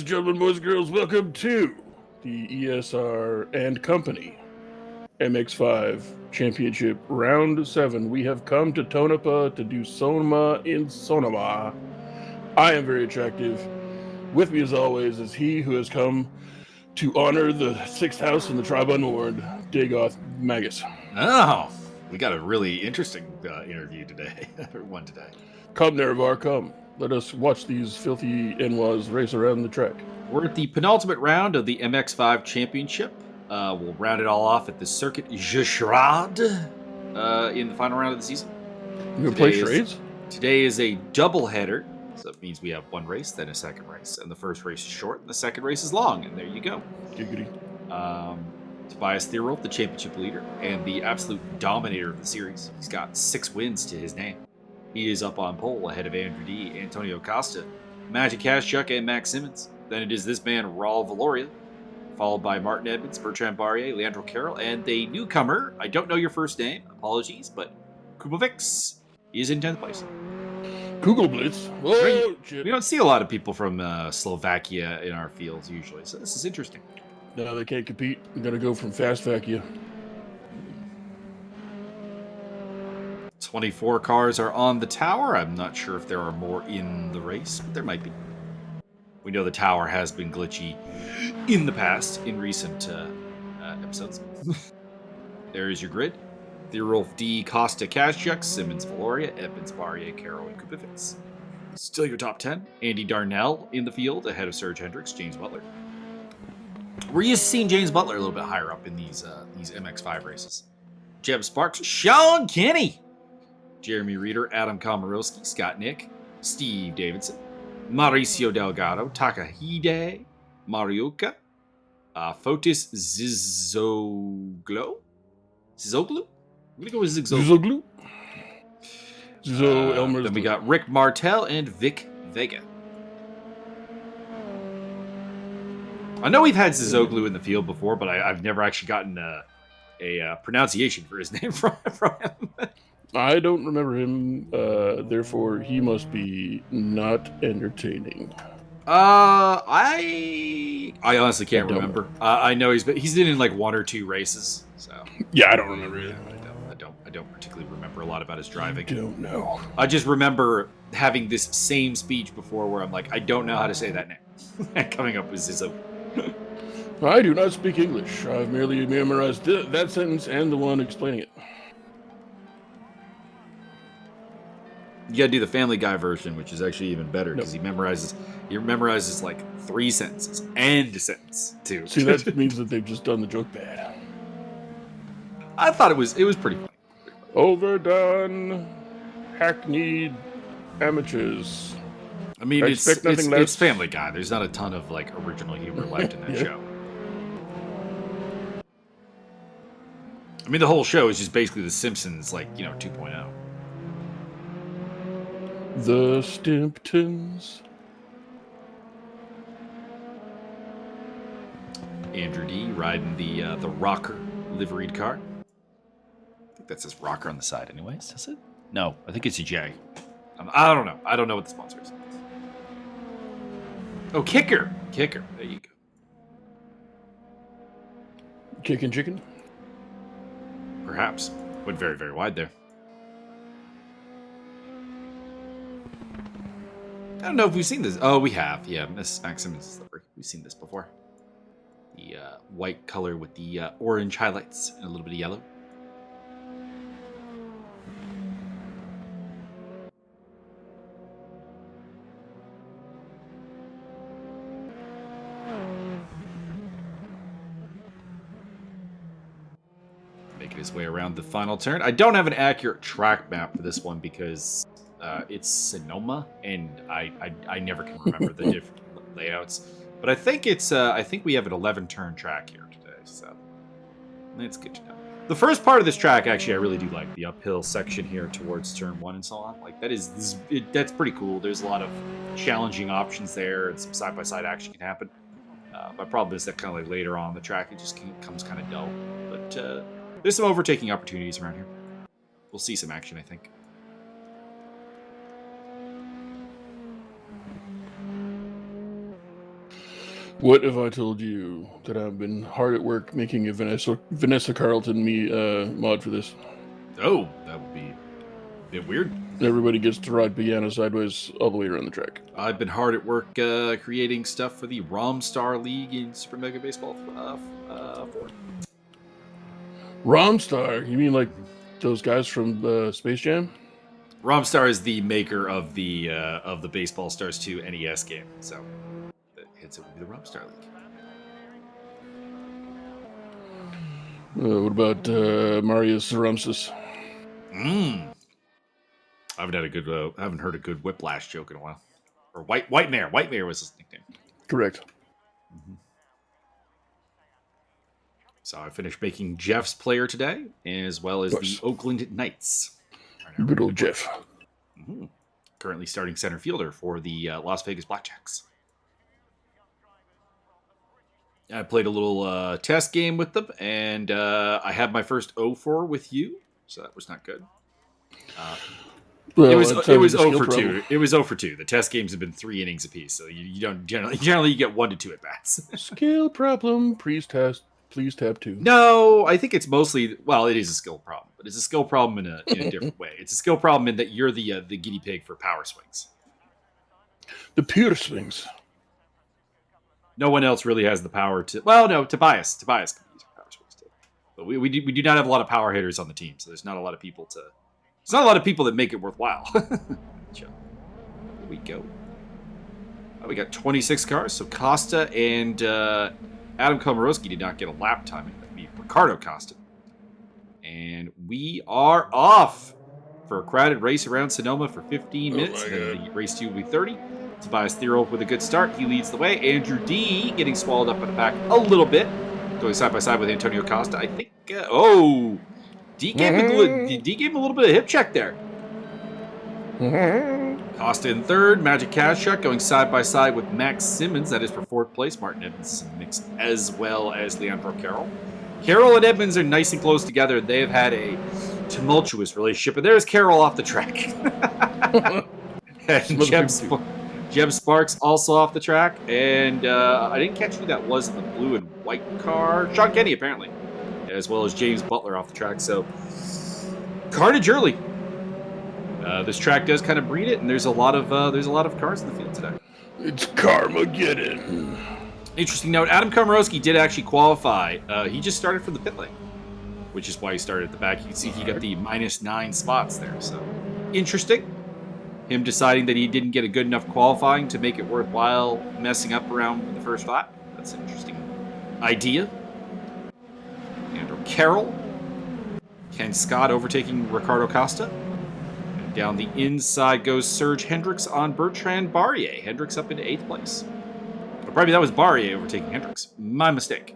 and gentlemen, boys and girls, welcome to the ESR and Company MX5 Championship Round 7. We have come to Tonopah to do Sonoma in Sonoma. I am very attractive. With me, as always, is he who has come to honor the 6th house in the Tribe Unwarned, Dagoth Magus. Oh, we got a really interesting interview today. One today. Come, Nerevar, come. Let us watch these filthy N.W.A.s race around the track. We're at the penultimate round of the MX5 Championship. We'll round it all off at the Circuit de Charade in the final round of the season. You gonna play charades? Today is a double header, so it means we have one race, then a second race, and the first race is short, and the second race is long, and there you go. Giggity. Tobias Thierolf, the championship leader, and the absolute dominator of the series. He's got 6 wins to his name. He is up on pole ahead of Andrew D., Antonio Costa, Magic Kaszczuk, and Max Simmons. Then it is this man, Raul Valoria, followed by Martin Edmonds, Bertrand Barrier, Leandro Carroll, and a newcomer. I don't know your first name. Apologies, but Kubovics is in 10th place. Kugelblitz. Oh, shit. We don't see a lot of people from Slovakia in our fields usually, so this is interesting. No, they can't compete. I'm going to go from fast vacuum. 24 cars are on the tower. I'm not sure if there are more in the race, but there might be. We know the tower has been glitchy in the past, in recent episodes. There is your grid. Thierolf D, Costa, Kaszczuk, Simmons, Valoria, Edmonds, Barrier, Carroll, and Kubovics. Still your top 10. Andy Darnell in the field, ahead of Serge Hendricks, James Butler. We're used to seeing James Butler a little bit higher up in these MX5 races. Jeb Sparks, Sean Kinney, Jeremy Reeder, Adam Komarowski, Scott Nick, Steve Davidson, Mauricio Delgado, Takahide, Mariuka, Fotis Zizoglu? I'm going to go with Zizoglu. Then we got Rick Martel and Vic Vega. I know we've had Zizoglu in the field before, but I've never actually gotten a pronunciation for his name from him. I don't remember him, therefore he must be not entertaining. I honestly can't remember. I know he's been in like 1 or 2 races. So yeah, I don't remember either. I don't particularly remember a lot about his driving. I don't know. I just remember having this same speech before where I'm like, I don't know how to say that name. And coming up with Zizzo. I do not speak English. I've merely memorized that sentence and the one explaining it. You gotta do the Family Guy version, which is actually even better because he memorizes like 3 sentences and a sentence too. See, that means that they've just done the joke bad. I thought it was pretty funny. Overdone, hackneyed amateurs. I mean, it's Family Guy. There's not a ton of like original humor left in that show. I mean, the whole show is just basically The Simpsons, like 2.0. The Stimptons. Andrew D riding the Rocker liveried car. I think that says Rocker on the side, anyways. Does it? No, I think it's a J. I don't know. I don't know what the sponsor is. Oh, Kicker. There you go. Kickin' chicken? Perhaps. Went very, very wide there. I don't know if we've seen this. Oh, we have. Yeah, Mrs. Max Simmons' livery. We've seen this before. The white color with the orange highlights and a little bit of yellow. Making his way around the final turn. I don't have an accurate track map for this one because it's Sonoma, and I never can remember the different layouts. But I think I think we have an 11-turn track here today, so that's good to know. The first part of this track, actually, I really do like the uphill section here towards turn 1 and so on. Like that's pretty cool. There's a lot of challenging options there, and some side-by-side action can happen. My problem is that kind of like later on the track, it just becomes kind of dull. But there's some overtaking opportunities around here. We'll see some action, I think. What if I told you that I've been hard at work making a Vanessa Carlton mod for this? Oh, that would be a bit weird. Everybody gets to ride piano sideways all the way around the track. I've been hard at work creating stuff for the Romstar League in Super Mega Baseball 4. Romstar? You mean like those guys from Space Jam? Romstar is the maker of the Baseball Stars 2 NES game, so it would be the Romstar League. What about Marius Ramses? I haven't heard a good Whiplash joke in a while. Or White Mare. White Mare was his nickname. Correct. Mm-hmm. So I finished making Jeff's player today, as well as the Oakland Knights. Good old Jeff. Mm-hmm. Currently starting center fielder for the Las Vegas Blackjacks. I played a little test game with them, and I had my first 0-4 with you, so that was not good. Well, it was 0 for 2. Problem. It was 0 for 2. The test games have been 3 innings apiece, so you don't generally you get 1 to 2 at bats. Skill problem. Please tab 2. No, I think it's mostly, well, it is a skill problem, but it's a skill problem in a different way. It's a skill problem in that you're the guinea pig for power swings. The pure swings. No one else really has the power to. Well, no, Tobias can use power swings too. But we do not have a lot of power hitters on the team, so there's not a lot of people to. There's not a lot of people that make it worthwhile. Here we go. We got 26 cars, so Costa and Adam Komorowski did not get a lap time. That would be Ricardo Costa. And we are off for a crowded race around Sonoma for 15 minutes. Then the race 2 will be 30. Tobias Thero with a good start. He leads the way. Andrew D getting swallowed up in the back a little bit. Going side by side with Antonio Costa. I think, D gave him a little bit of hip check there. Costa in third. Magic Cash Truck going side by side with Max Simmons. That is for 4th place. Martin Edmonds mixed as well as Leandro Carroll. Carroll and Edmonds are nice and close together. They have had a tumultuous relationship. And there's Carroll off the track. And Jeb Sparks also off the track. And I didn't catch who that was in the blue and white car. Sean Kenny, apparently. As well as James Butler off the track. So, carnage early. This track does kind of breed it, and there's a lot of cars in the field today. It's Carmageddon. Interesting note: Adam Komorowski did actually qualify. He just started from the pit lane, which is why he started at the back. You can see he got the -9 spots there. So interesting. Him deciding that he didn't get a good enough qualifying to make it worthwhile messing up around the first lap. That's an interesting idea. Andrew Carroll, Ken Scott overtaking Ricardo Costa. Down the inside goes Serge Hendricks on Bertrand Barrier. Hendricks up into 8th place. Or probably that was Barrier overtaking Hendricks. My mistake.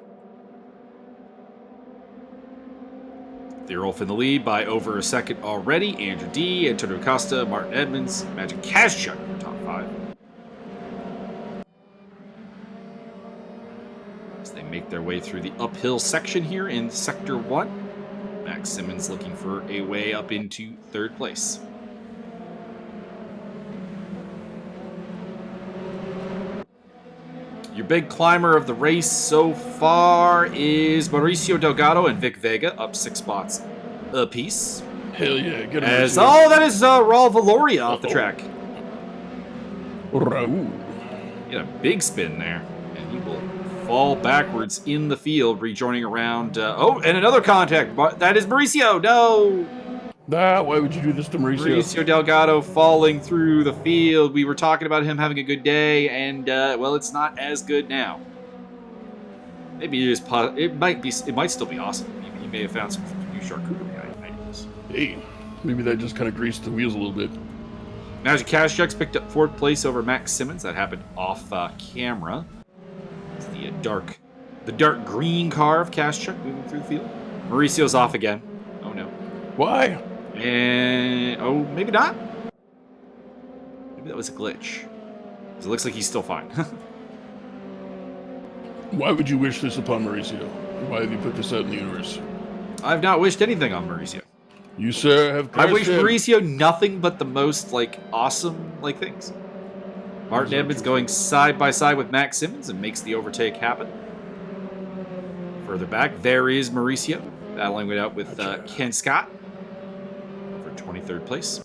Thierolf in the lead by over a second already. Andrew D, Antonio Costa, Martin Edmonds, Magic Kazchuk for top 5. As they make their way through the uphill section here in Sector 1. Max Simmons looking for a way up into 3rd place. Your big climber of the race so far is Mauricio Delgado and Vic Vega, up 6 spots apiece. Hell yeah, get him. That is Raul Valoria off the track. Raul. He had a big spin there, and he will fall backwards in the field, rejoining around. And another contact. That is Mauricio. No. Why would you do this to Mauricio? Mauricio Delgado falling through the field. We were talking about him having a good day, and well, it's not as good now. Maybe it is. It might still be awesome. He may have found some new charcuterie items. Hey, maybe that just kind of greased the wheels a little bit. Magic Kazchuk's picked up 4th place over Max Simmons. That happened off camera. It's the dark green car of Kazchuk moving through the field. Mauricio's off again. Oh no. Why? And maybe not. Maybe that was a glitch. Because it looks like he's still fine. Why would you wish this upon Mauricio? Why have you put this out in the universe? I've not wished anything on Mauricio. You, sir, have. I wish Mauricio nothing but the most awesome things. Martin Edmonds going side by side with Max Simmons and makes the overtake happen. Further back, there is Mauricio battling it out with Ken Scott for 23rd place.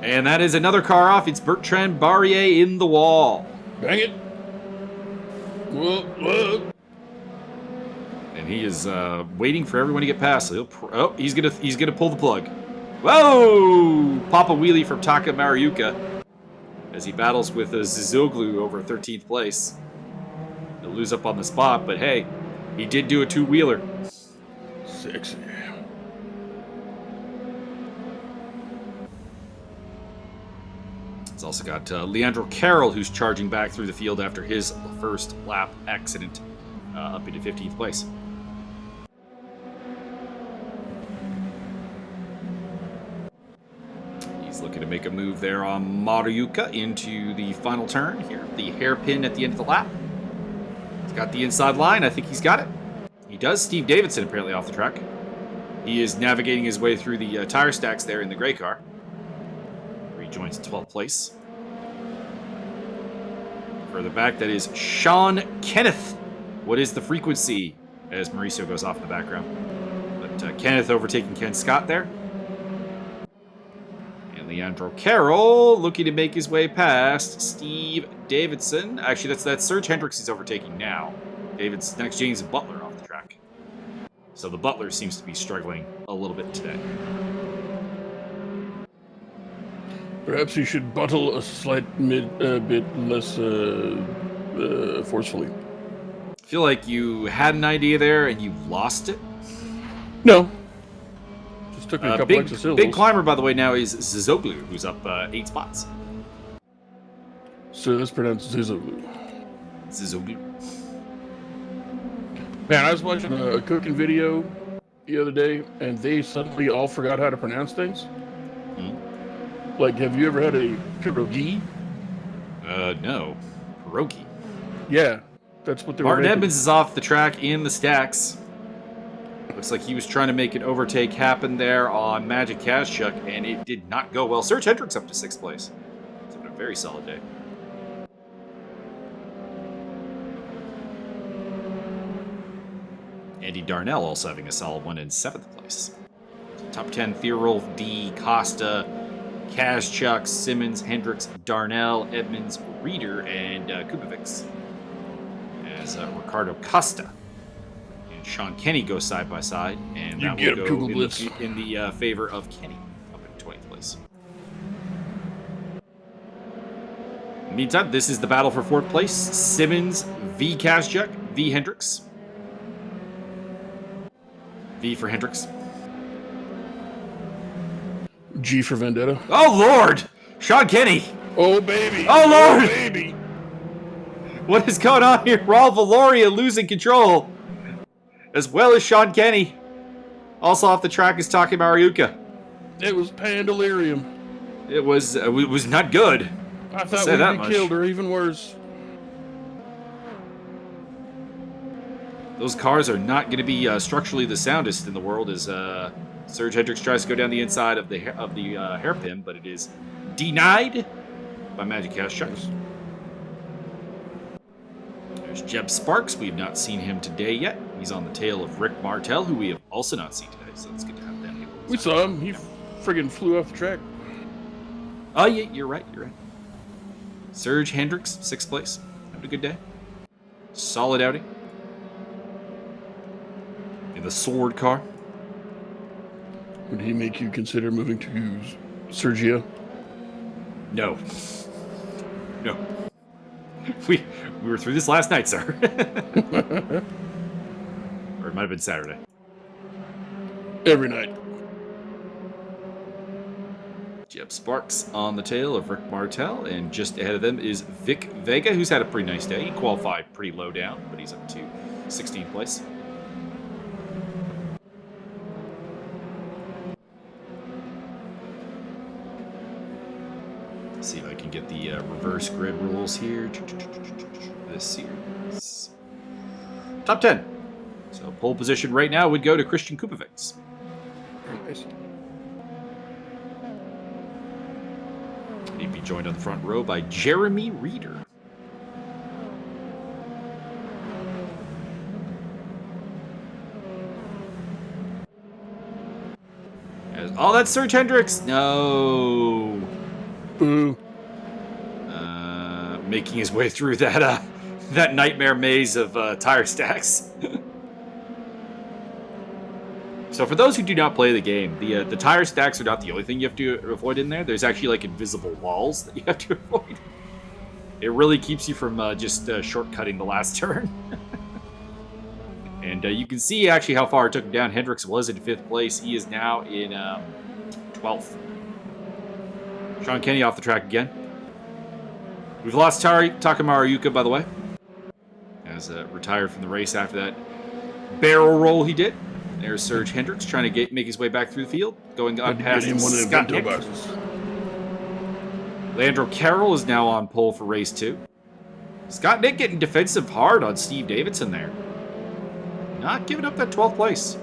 And that is another car off. It's Bertrand Barrier in the wall. Bang it. Whoa. And he is waiting for everyone to get past. So he's gonna pull the plug. Whoa! Pop a wheelie from Taka Mariuka as he battles with Zizoglu over 13th place. He'll lose up on the spot, but hey, he did do a two-wheeler. Sexy. It's also got Leandro Carroll, who's charging back through the field after his first lap accident, up into 15th place. He's looking to make a move there on Mariuka into the final turn here. The hairpin at the end of the lap. He's got the inside line. I think he's got it. He does. Steve Davidson apparently off the track. He is navigating his way through the tire stacks there in the gray car. Rejoins 12th place. Further back, that is Sean Kenneth. What is the frequency? As Mauricio goes off in the background. But Kenneth overtaking Ken Scott there. And Leandro Carroll looking to make his way past Steve Davidson. Actually, that's Serge Hendricks he's overtaking now. David's next James Butler off the track. So the Butler seems to be struggling a little bit today. Perhaps you should buttle a slight bit less forcefully. I feel like you had an idea there and you lost it. No. Just took me a couple extra syllables. Big climber, by the way, now is Zizoglu, who's up 8 spots. So that's pronounced Zizoglu. Zizoglu. Man, I was watching a cooking video the other day, and they suddenly all forgot how to pronounce things. Like, have you ever had a pierogi? No. Pierogi. Yeah, that's what they were Martin making. Edmonds is off the track in the stacks. Looks like he was trying to make an overtake happen there on Magic Kazchuk, and it did not go well. Serge Hendricks up to 6th place. It's been a very solid day. Andy Darnell also having a solid one in 7th place. Top 10, Theorolf, D, Costa, Kazchuk, Simmons, Hendricks, Darnell, Edmonds, Reeder, and Kubovics. As Ricardo Costa and Sean Kenny go side by side, and that will go in the favor of Kenny up in 20th place. In the meantime, this is the battle for 4th place. Simmons v. Kazchuk v. Hendricks. V for Hendricks. G for Vendetta. Oh, Lord! Sean Kenny! Oh, baby! Oh, Lord! Oh, baby! What is going on here? Raul Valoria losing control. As well as Sean Kenny. Also off the track is Taka Mariuka. It was Pandalirium. It was not good. I thought we'd be killed, or even worse. Those cars are not going to be structurally the soundest in the world as Serge Hendricks tries to go down the inside of the hairpin, but it is denied by Magic Kazchuk. There's Jeb Sparks. We've not seen him today yet. He's on the tail of Rick Martel, who we have also not seen today, so it's good to have them. We saw him. He friggin' flew off the track. Oh, yeah, you're right. Serge Hendricks, 6th place. Having a good day. Solid outing. In the Sword car. Would he make you consider moving to Sergio? No. We were through this last night, sir. Or it might have been Saturday. Every night. Jeb Sparks on the tail of Rick Martel, and just ahead of them is Vic Vega, who's had a pretty nice day. He qualified pretty low down, but he's up to 16th place. See if I can get the reverse grid rules here. This series. Top 10. So pole position right now would go to Christian Kubovics. Nice. He'd be joined on the front row by Jeremy Reeder. Oh, that's Serge Hendricks. No. Boo. Making his way through that that nightmare maze of tire stacks. So for those who do not play the game, the tire stacks are not the only thing you have to avoid in there. There's actually like invisible walls that you have to avoid. It really keeps you from just shortcutting the last turn. And you can see actually how far it took him down. Hendricks was in 5th place. He is now in 12th. Sean Kenny off the track again. We've lost Takamaru Yuka, by the way. As retired from the race after that barrel roll he did. There's Serge Hendricks trying to make his way back through the field. Going on past Scott Nick. Leandro Carroll is now on pole for race 2. Scott Nick getting defensive hard on Steve Davidson there. Not giving up that 12th place.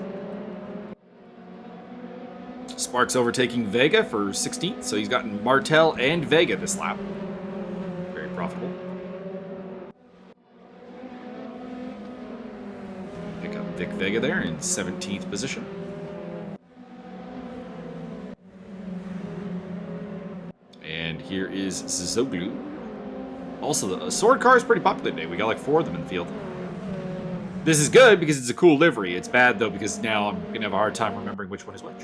Sparks overtaking Vega for 16th, so he's gotten Martel and Vega this lap. Very profitable. Pick up Vic Vega there in 17th position. And here is Zizoglu. Also, the Sword car is pretty popular today. We got like 4 of them in the field. This is good because it's a cool livery. It's bad, though, because now I'm going to have a hard time remembering which one is which.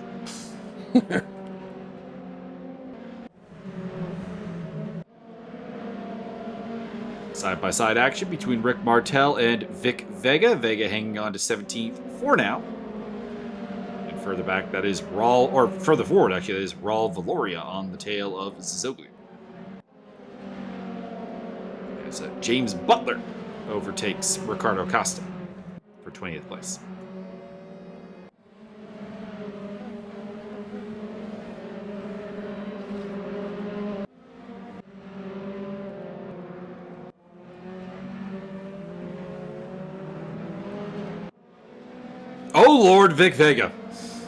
Side-by-side action between Rick Martel and Vic Vega. Vega hanging on to 17th for now. And further back, that is Raul, or further forward, actually, that is Raul Valoria on the tail of Zizoglu. As James Butler overtakes Ricardo Costa for 20th place. Oh, Lord, Vic Vega.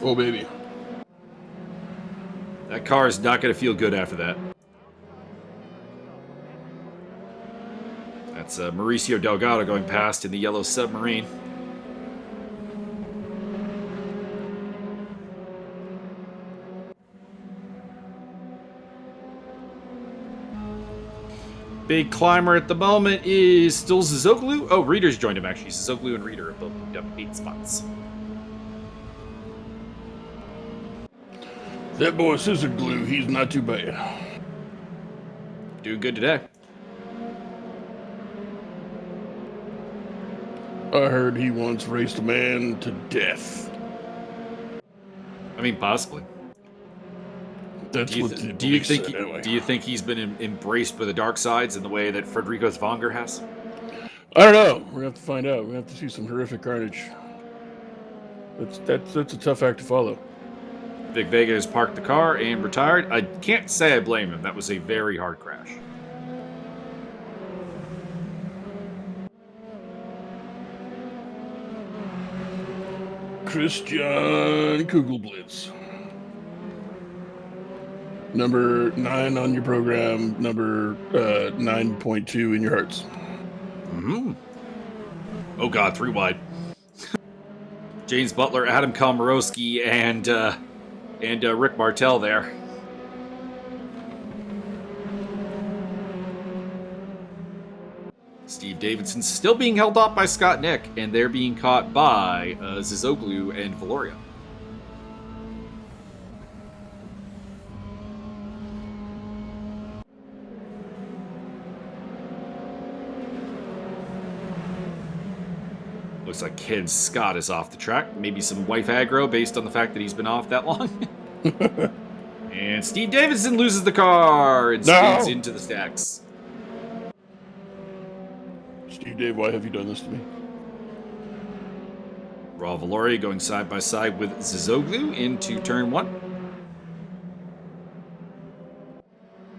Oh, baby. That car is not going to feel good after that. That's Mauricio Delgado going past in the yellow submarine. Big climber at the moment is still Zizoglu. Oh, Reeder's joined him, actually. Zizoglu and Reeder have both moved up 8 spots. That boy Zizoglu, he's not too bad. Doing good today. I heard he once raced a man to death. I mean, possibly. That's do you, what the do you police think? said, anyway. Do you think he's been embraced by the dark sides in the way that Federico Zwanger has? I don't know. We're gonna have to find out. We're gonna have to see some horrific carnage. That's a tough act to follow. Vic Vega has parked the car and retired. I can't say I blame him. That was a very hard crash. Christian Kugelblitz. Number 9 on your program, number 9.2 in your hearts. Mm-hmm. Oh God, 3 wide. James Butler, Adam Komorowski, and Rick Martel there. Steve Davidson still being held off by Scott Nick, and they're being caught by Zizoglu and Valoria. Looks like Ken Scott is off the track. Maybe some wife aggro based on the fact that he's been off that long. And Steve Davidson loses the car and speeds into the stacks. Steve Dave, why have you done this to me? Raul Valoria going side by side with Zizoglu into turn 1.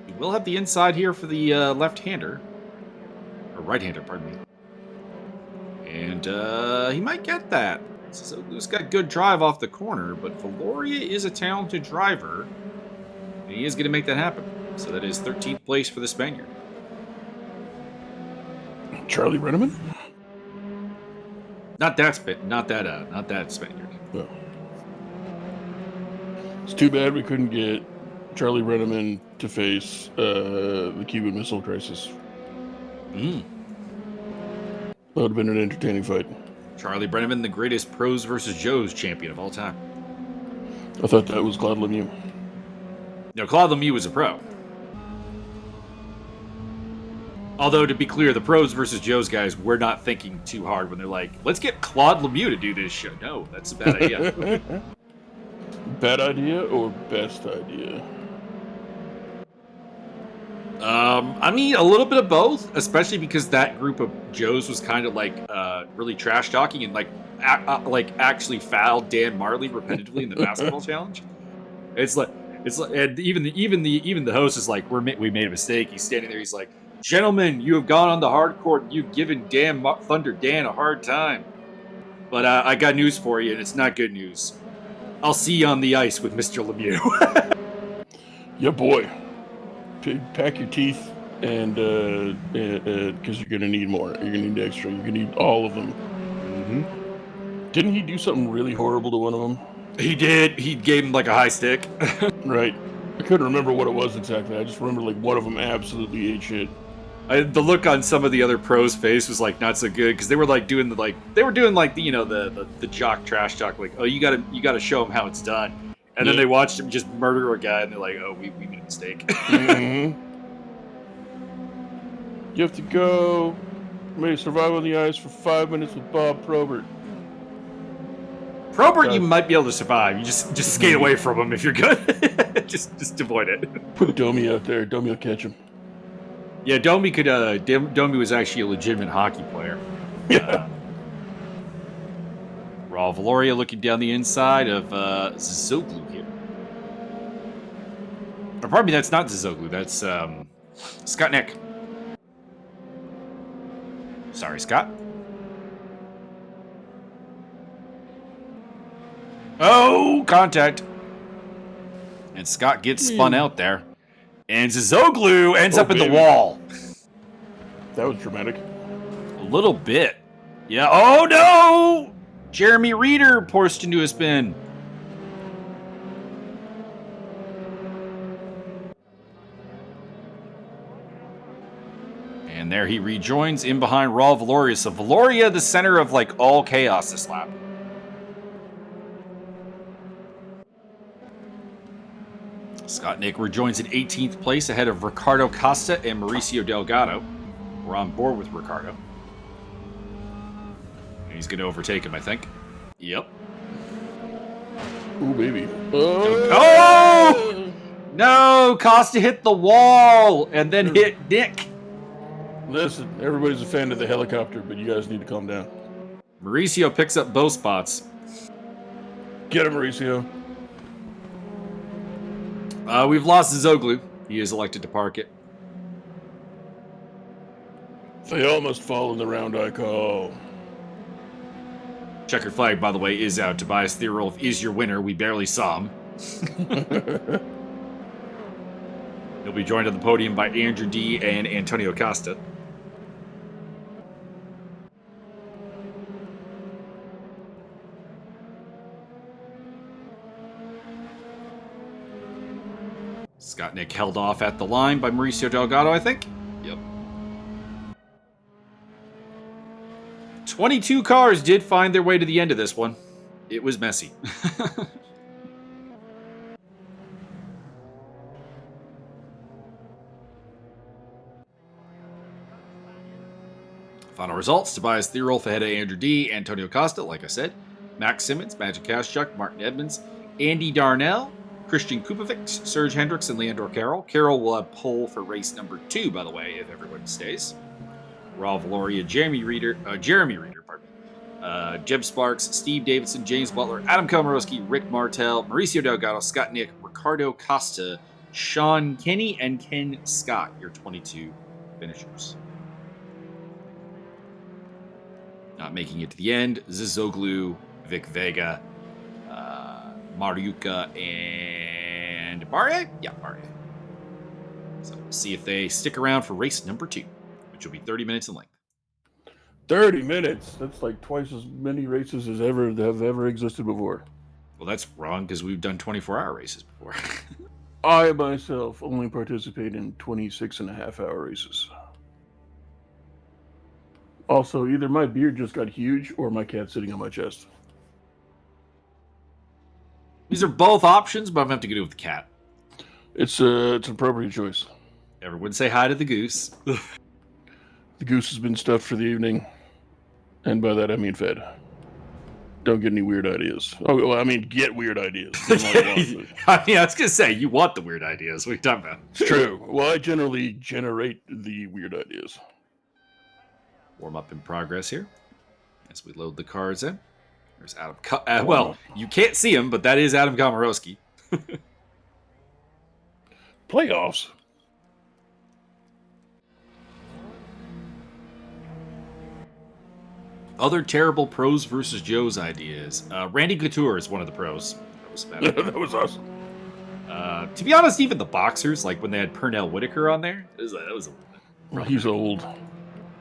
He will have the inside here for the left-hander. Or right-hander, pardon me. And he might get that. Zizoglu's got good drive off the corner, but Valoria is a talented driver. And he is going to make that happen. So that is 13th place for the Spaniard. Charlie Brenneman? Not that Spaniard. No. It's too bad we couldn't get Charlie Brenneman to face the Cuban Missile Crisis. Mm. That would have been an entertaining fight. Charlie Brenneman, the greatest pros versus Joes champion of all time. I thought that was Claude Lemieux. No, Claude Lemieux was a pro. Although, to be clear, the pros versus Joes guys were not thinking too hard when they're like, let's get Claude Lemieux to do this show. No, that's a bad idea. Bad idea or best idea? I mean, a little bit of both, especially because that group of Joes was kind of like really trash talking and like actually fouled Dan Marley repetitively in the basketball challenge. It's like, and even the host is like, we made a mistake. He's standing there. He's like, gentlemen, you have gone on the hard court. And you've given Thunder Dan a hard time. But I got news for you, and it's not good news. I'll see you on the ice with Mr. Lemieux. Yeah, boy. Pack your teeth, and because you're gonna need more. You're gonna need extra. You're gonna need all of them. Mm-hmm. Didn't he do something really horrible to one of them? He did. He gave him like a high stick. Right. I couldn't remember what it was exactly. I just remember like one of them absolutely ate shit. The look on some of the other pros' face was like not so good because they were like doing the jock trash talk, like, oh, you gotta show them how it's done. And then they watched him just murder a guy, and they're like, "Oh, we made a mistake." Mm-hmm. You have to go. Maybe survive on the ice for 5 minutes with Bob Probert. Probert, you might be able to survive. You just skate away from him if you're good. just avoid it. Put Domi out there. Domi will catch him. Yeah, Domi could. Domi was actually a legitimate hockey player. Yeah. Raul Valoria looking down the inside of Zizoglu here. Or pardon me, that's not Zizoglu. That's Scott Nick. Sorry, Scott. Oh, contact. And Scott gets spun out there. And Zizoglu ends up in the wall. That was dramatic. A little bit. Yeah. Oh, no! Jeremy Reeder forced into a spin. And there he rejoins in behind Raul Valoria. So Valoria, the center of like all chaos this lap. Scott Nick rejoins in 18th place ahead of Ricardo Costa and Mauricio Delgado. We're on board with Ricardo. He's going to overtake him, I think. Yep. Ooh, baby. Oh! No! Costa hit the wall and then hit Nick. Listen, everybody's a fan of the helicopter, but you guys need to calm down. Mauricio picks up both spots. Get him, Mauricio. We've lost Zizoglu. He is elected to park it. They all must fall in the round I call. Checkered flag, by the way, is out. Tobias Theorolf is your winner. We barely saw him. He'll be joined on the podium by Andrew D. and Antonio Costa. Scott Nick held off at the line by Mauricio Delgado, I think. Yep. 22 cars did find their way to the end of this one. It was messy. Final results: Tobias Theorolf ahead of Andrew D. Antonio Costa, like I said. Max Simmons, Magic Kashchuk, Martin Edmonds, Andy Darnell, Christian Kupovic, Serge Hendricks, and Leandro Carroll. Carroll will have pole for race number 2, by the way, if everyone stays. Raul Valoria, Jeremy Reeder, Jeb Sparks, Steve Davidson, James Butler, Adam Komarowski, Rick Martel, Mauricio Delgado, Scott Nick, Ricardo Costa, Sean Kenny, and Ken Scott, your 22 finishers. Not making it to the end, Zizoglu, Vic Vega, Mariuka, and Barre? Yeah, Barre. So we'll see if they stick around for race number 2, which will be 30 minutes in length. 30 minutes? That's like twice as many races as have ever existed before. Well, that's wrong because we've done 24-hour races before. I myself only participate in 26.5-hour races. Also, either my beard just got huge or my cat's sitting on my chest. These are both options, but I'm going to have to go with the cat. It's an appropriate choice. Everyone say hi to the goose. The goose has been stuffed for the evening. And by that, I mean fed. Don't get any weird ideas. Oh, well, I mean, get weird ideas. I was going to say, you want the weird ideas. What are you talking about? It's true. Well, I generally generate the weird ideas. Warm up in progress here as we load the cars in. There's Adam. Well, you can't see him, but that is Adam Komorowski. Playoffs. Other terrible pros versus Joe's ideas. Randy Couture is one of the pros. That was bad. That was awesome. To be honest, even the boxers, like when they had Pernell Whitaker on there, that was a well, he's old.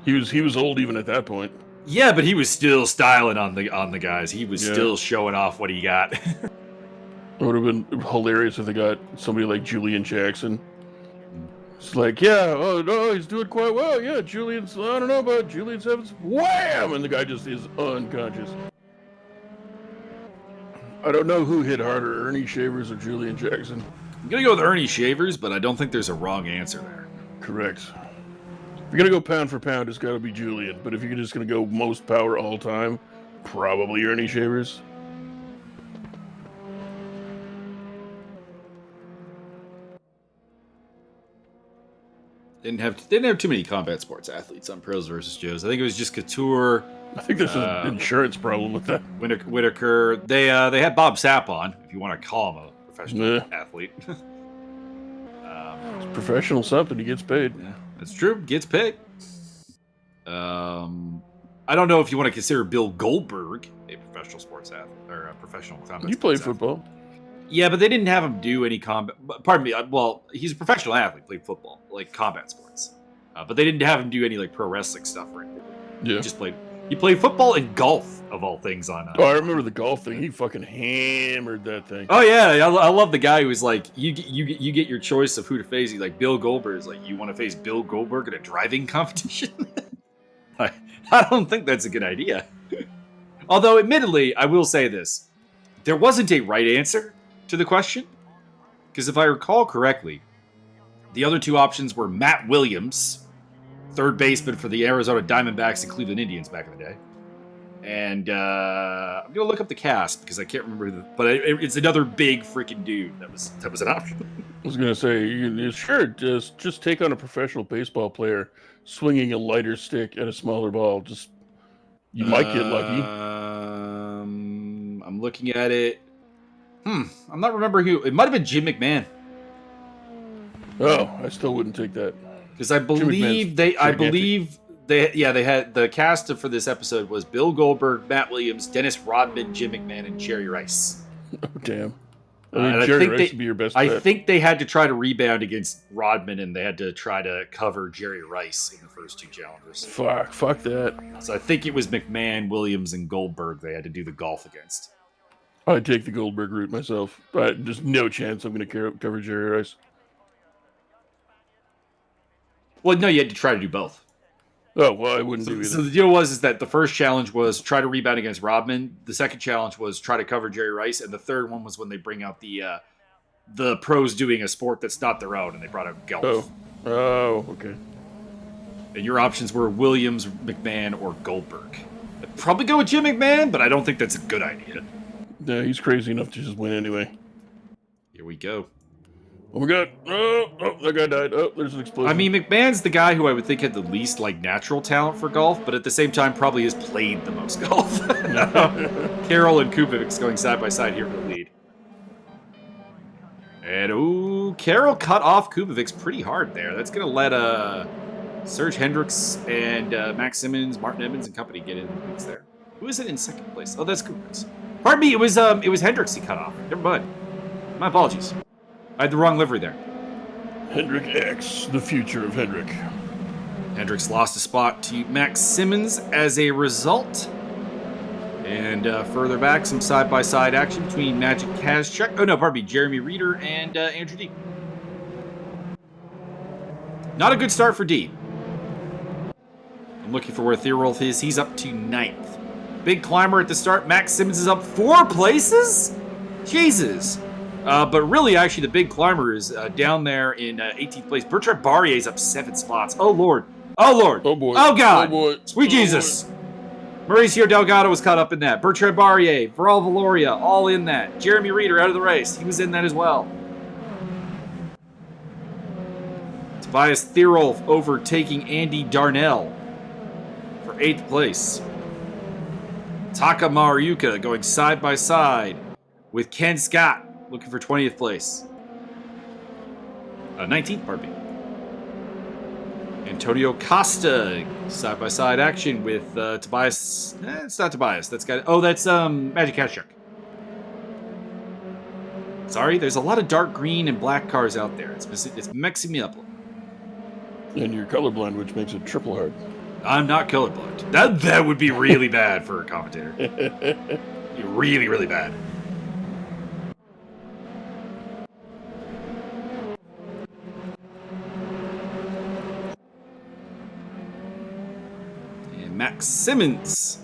He was old even at that point. Yeah, but he was still styling on the guys. He was still showing off what he got. It would have been hilarious if they got somebody like Julian Jackson. It's like, yeah, oh no, he's doing quite well. Yeah, Julian's, I don't know about Julian Evans. Wham! And the guy just is unconscious. I don't know who hit harder, Ernie Shavers or Julian Jackson. I'm going to go with Ernie Shavers, but I don't think there's a wrong answer there. Correct. If you're going to go pound for pound, it's got to be Julian. But if you're just going to go most power all time, probably Ernie Shavers. Didn't have too many combat sports athletes on pros versus Joes. I think it was just Couture. I think there's an insurance problem with that. Whitaker. They had Bob Sapp on, if you want to call him a professional athlete. It's professional something. He gets paid. Yeah, that's true. Gets paid. I don't know if you want to consider Bill Goldberg a professional sports athlete or a professional combat. You played football. Yeah, but they didn't have him do any combat. Pardon me. Well, he's a professional athlete, played football, like combat sports. But they didn't have him do any like pro wrestling stuff or anything. Yeah. He just played. He played football and golf, of all things. On. I remember the golf thing. He fucking hammered that thing. Oh yeah, I love the guy who was like, you get your choice of who to face. He's like Bill Goldberg is like, you want to face Bill Goldberg in a driving competition? I don't think that's a good idea. Although, admittedly, I will say this: there wasn't a right answer to the question, because if I recall correctly, the other two options were Matt Williams, third baseman for the Arizona Diamondbacks and Cleveland Indians back in the day, and I'm gonna look up the cast because I can't remember, but it's another big freaking dude that was an option. I was gonna say, sure, just take on a professional baseball player swinging a lighter stick at a smaller ball. Just you might get lucky. I'm looking at it. I'm not remembering who. It might have been Jim McMahon. Oh, I still wouldn't take that. Because I believe they had the cast for this episode was Bill Goldberg, Matt Williams, Dennis Rodman, Jim McMahon, and Jerry Rice. Oh damn! I mean, Jerry Rice would be your best bet. I think they had to try to rebound against Rodman, and they had to try to cover Jerry Rice in the first two challenges. Fuck that. So I think it was McMahon, Williams, and Goldberg they had to do the golf against. I'd take the Goldberg route myself, but there's no chance I'm going to cover Jerry Rice. Well, no, you had to try to do both. Oh, well, I wouldn't do either. So the deal was that the first challenge was try to rebound against Rodman. The second challenge was try to cover Jerry Rice. And the third one was when they bring out the pros doing a sport that's not their own, and they brought out golf. Oh, okay. And your options were Williams, McMahon, or Goldberg. I'd probably go with Jim McMahon, but I don't think that's a good idea. Yeah, he's crazy enough to just win anyway. Here we go. Oh my god. Oh, that guy died. Oh, there's an explosion. I mean, McMahon's the guy who I would think had the least, natural talent for golf, but at the same time probably has played the most golf. Carroll and Kubic's going side by side here for the lead. And, Carroll cut off Kubic's pretty hard there. That's going to let Serge Hendricks and Max Simmons, Martin Evans, and company get in the mix there. Who is it in second place? Oh, that's Kubic's. Pardon me, it was Hendricks he cut off. Never mind. My apologies. I had the wrong livery there. Hendrick X, the future of Hendrick. Hendricks lost a spot to Max Simmons as a result. And further back, some side-by-side action between Magic Kazchuk. Oh, no, pardon me. Jeremy Reeder and Andrew D. Not a good start for D. I'm looking for where Theorolf is. He's up to 9th. Big climber at the start. Max Simmons is up 4 places? Jesus. But really, actually, the big climber is down there in 18th place. Bertrand Barrier is up 7 spots. Oh, Lord. Oh, Lord. Oh, boy. Oh, God. Oh, boy. Sweet Oh, Jesus. boy. Mauricio Delgado was caught up in that. Bertrand Barrier, Viral Valoria, all in that. Jeremy Reeder out of the race. He was in that as well. Tobias Theorolf overtaking Andy Darnell for 8th place. Taka Mariuka going side by side with Ken Scott looking for 20th place. 19th, pardon me. Antonio Costa, side-by-side action with Tobias. It's not Tobias. That's Magic Kazchuk. Sorry, there's a lot of dark green and black cars out there. It's mixing me up. And you're colorblind, which makes it triple hard. I'm not colorblind. That would be really bad for a commentator. Really, really bad. Max Simmons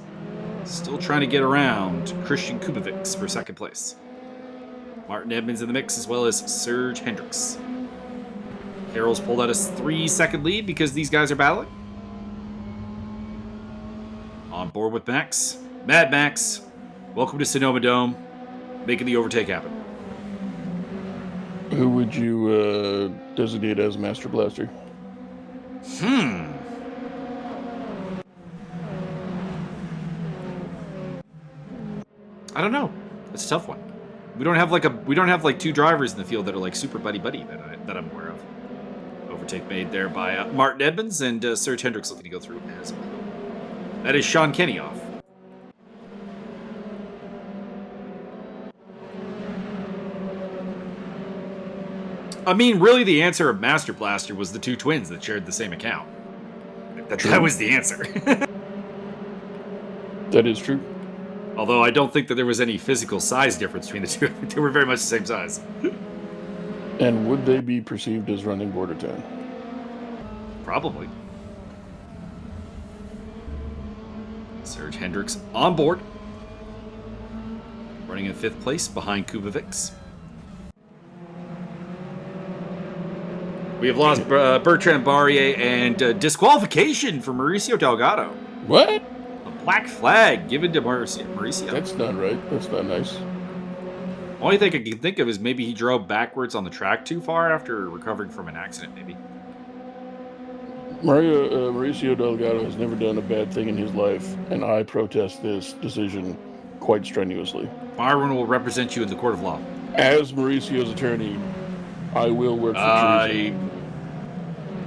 still trying to get around Christian Kubovics for 2nd place. Martin Edmonds in the mix, as well as Serge Hendricks. Carroll's pulled out a 3-second lead because these guys are battling. On board with Max. Mad Max, welcome to Sonoma Dome, making the overtake happen. Who would you designate as Master Blaster? I don't know. It's a tough one. We don't have like 2 drivers in the field that are like super buddy that I'm aware of. Overtake made there by Martin Edmonds and Serge Hendricks looking to go through as well. That is Sean Kenny off. I mean, really, the answer of Master Blaster was the 2 twins that shared the same account. That was the answer. That is true. Although I don't think that there was any physical size difference between the 2. They were very much the same size. And would they be perceived as running Border Town? Probably. Serge Hendricks on board. Running in 5th place behind Kubovics. We have lost Bertrand Barrier and disqualification for Mauricio Delgado. What? Black flag given to Mauricio. That's not right. That's not nice. Only thing I can think of is maybe he drove backwards on the track too far after recovering from an accident, maybe. Mauricio Delgado has never done a bad thing in his life, and I protest this decision quite strenuously. Byron will represent you in the court of law. As Mauricio's attorney, I will work for treason.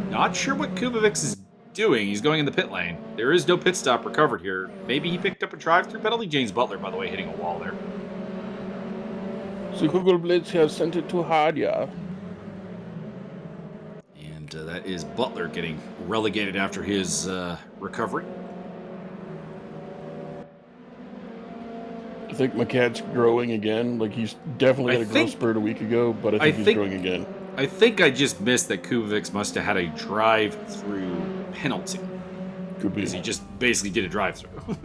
I'm not sure what Kubovics is doing. He's going in the pit lane. There is no pit stop recovered here. Maybe he picked up a drive-through penalty. James Butler, by the way, hitting a wall there. The Google Blitz has sent it too hard, yeah. And that is Butler getting relegated after his recovery. I think my cat's growing again. Like, he's definitely had a growth spurt a week ago, but I think he's growing again. I think I just missed that Kubovics must have had a drive-through penalty. Could be. Because he just basically did a drive-through.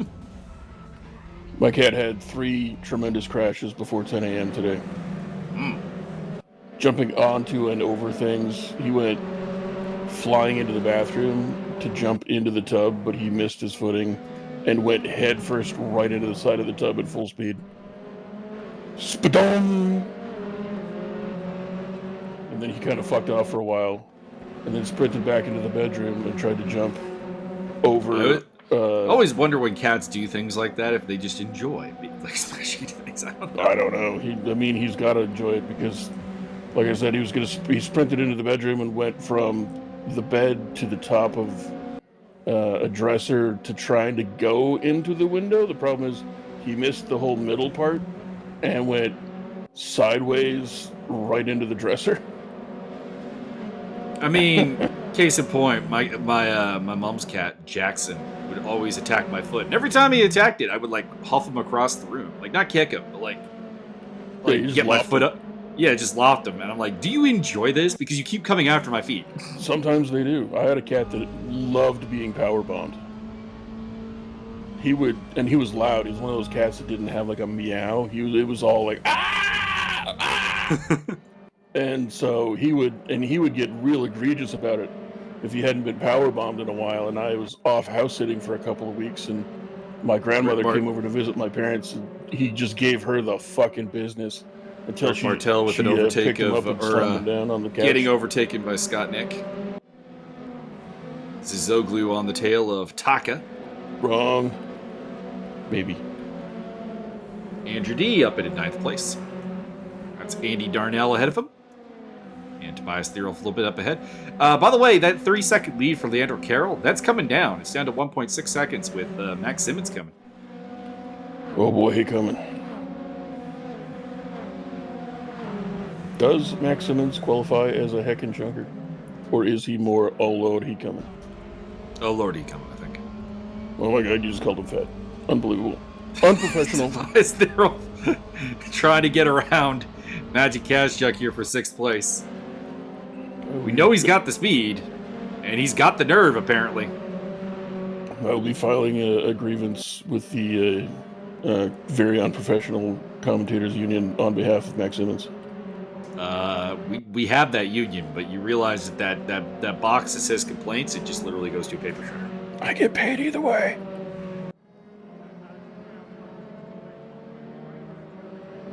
My cat had 3 tremendous crashes before 10 a.m. today. Jumping onto and over things. He went flying into the bathroom to jump into the tub, but he missed his footing and went headfirst right into the side of the tub at full speed. Spadom! And then he kind of fucked off for a while, and then sprinted back into the bedroom and tried to jump over. I always wonder when cats do things like that, if they just enjoy like smashing into things. I don't know. He's got to enjoy it because, like I said, he sprinted into the bedroom and went from the bed to the top of a dresser to trying to go into the window. The problem is he missed the whole middle part and went sideways right into the dresser. I mean, case in point, my mom's cat Jackson would always attack my foot, and every time he attacked it, I would like huff him across the room, like not kick him, but Yeah, you just get my loft foot him. up. Yeah, just loft him, and I'm like, do you enjoy this? Because you keep coming after my feet. Sometimes they do. I had a cat that loved being power bombed. He would, and he was loud. He was one of those cats that didn't have like a meow. It was all like ah, ah! And so he would get real egregious about it if he hadn't been power bombed in a while. And I was off house sitting for a couple of weeks, and my grandmother came over to visit my parents, and he just gave her the fucking business until Mark she Martell with an overtake picked him of up and slammed him down on the couch. getting overtaken by Scott Nick. Zizoglu on the tail of Taka. Wrong. Maybe. Andrew D up in 9th place. That's Andy Darnell ahead of him. And Tobias Thierolf a little bit up ahead. By the way, that 3-second lead for Leandro Carroll, that's coming down. It's down to 1.6 seconds with Max Simmons coming. Oh boy, he coming. Does Max Simmons qualify as a heckin' chunker? Or is he more, oh Lord, he coming? Oh Lord, he coming, I think. Oh my God, you just called him fat. Unbelievable. Unprofessional. Tobias Thierolf trying to get around Magic Kazchuk here for 6th place. We know he's got the speed, and he's got the nerve, apparently. I'll be filing a grievance with the very unprofessional commentators union on behalf of Max Simmons. We have that union, but you realize that box that says complaints, it just literally goes to a paper shredder. I get paid either way.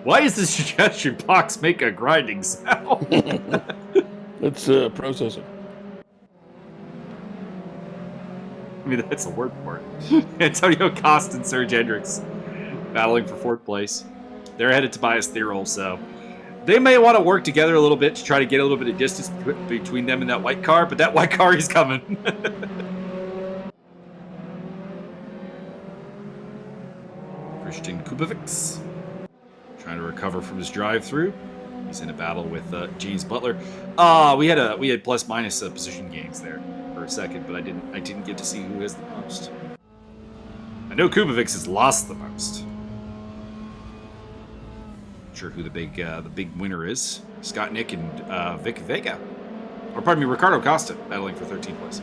Why is the suggestion box make a grinding sound? It's processing. I mean, that's the word for it. Antonio Costa and Serge Hendricks battling for 4th place. They're headed to Tobias Thierolf, so they may want to work together a little bit to try to get a little bit of distance between them and that white car, but that white car is coming. Christian Kubovics trying to recover from his drive-through. He's in a battle with James Butler. We had plus minus position gains there for a second, but I didn't get to see who has the most. I know Kubovics has lost the most. Not sure who the big winner is. Scott Nick and Vic Vega, or pardon me, Ricardo Costa battling for 13th place.